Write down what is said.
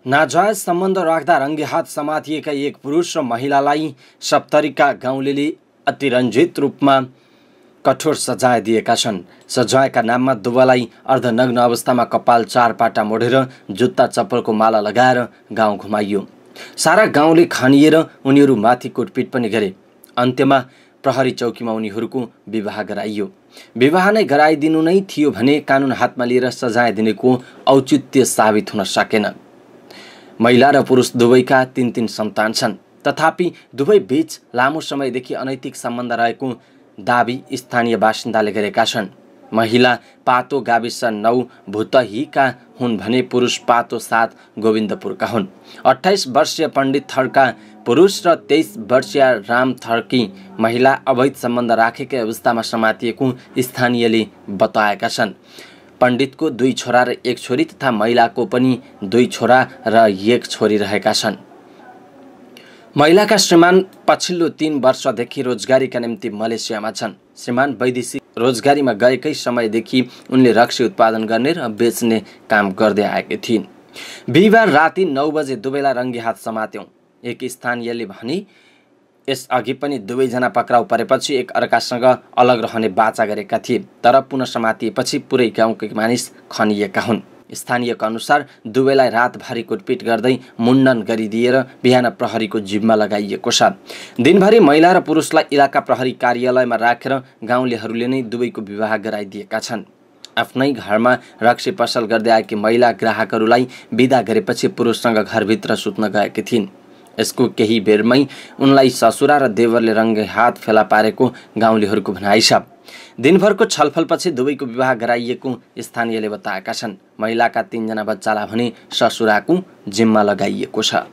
नाजायज सम्बन्ध राख्दा रङ्गेहात समातिएका एक पुरुष र महिलालाई सप्तरीका गाउँलेले अतिरञ्जित रूपमा कठोर सजाय दिएका छन्। सजायका नाममा दुवैलाई अर्धनग्न अवस्थामा कपाल 4 पाटा मोडेर जुत्ता चप्पलको माला लगाएर गाउँ घुमाइयो। सारा गाउँले खनिएर उनीहरू माथि कुटपिट पनि गरे। अन्त्यमा प्रहरी चौकीमा उनीहरूको विवाह गराइयो। विवाह नै गराइदिनु नै थियो भने कानुन हातमा लिएर सजाय दिनेको औचित्य साबित हुन सकेन। महिला र पुरुष दुवैका 3-3 सन्तान छन्। तथापि दुवै बीच लामो समयदेखि अनैतिक सम्बन्ध रहेको दाबी स्थानीय बासिन्दाले गरेका छन्। महिला पातो गाविस 9 भुतहीका हुन् भने पुरुष पातो 7 गोविन्दपुरका हुन्। 28 वर्षीय पण्डित थरका पुरुष र 23 वर्षीय राम थरकी महिला अवैध सम्बन्ध राखेकै अवस्थामा समातिएको स्थानीयले बताएका छन्। पण्डितको 2 छोरा र 1 छोरी तथा महिलाको पनि 2 छोरा र 1 छोरी रहेका छन्। महिलाका श्रीमान पछिल्लो 3 वर्षदेखि रोजगारीका निम्ति मलेसियामा छन्। श्रीमान वैदेशिक रोजगारीमा गएकै समयदेखि उनले रक्सी उत्पादन गर्ने र बेच्ने काम गर्दै आएकी थिइन्। बिहिबार राति 9 बजे दुवैलाई रङ्गेहात समात्यौं। एक स्थानीयले भने यसअघि पनि दुवैजना पक्राउ परेपछि एक अर्कासँग अलग रहने बाचा गरेका थिए, तर पुनः समातिएपछि पुरै गाउँकै मानिस खनिएका हुन्। स्थानीयका अनुसार दुवैलाई रातभरि कुटपिट गर्दै मुण्डन गरिदिएर बिहान प्रहरीको जिम्मा लगाइएको छ। दिनभरि महिला र पुरुषलाई इलाका प्रहरी कार्यालयमा राखेर गाउँलेहरूले नै दुवैको विवाह गराइदिएका छन्। आफ्नै घरमा रक्सी पसल गर्दै आएकी महिला ग्राहकहरूलाई बिदा गरेपछि पुरुषसँग घरभित्र सुत्न गएकी थिइन्। यसको केही बेरमै उनलाई ससुरा र देवरले रङ्गेहात फेला पारेको गाउँलेहरूको भनाइ छ। दिनभरको छलफलपछि दुवैको विवाह गराइएको स्थानीयले बताएका छन्। महिलाका 3 जना बच्चालाई भने ससुराको जिम्मा लगाइएको छ।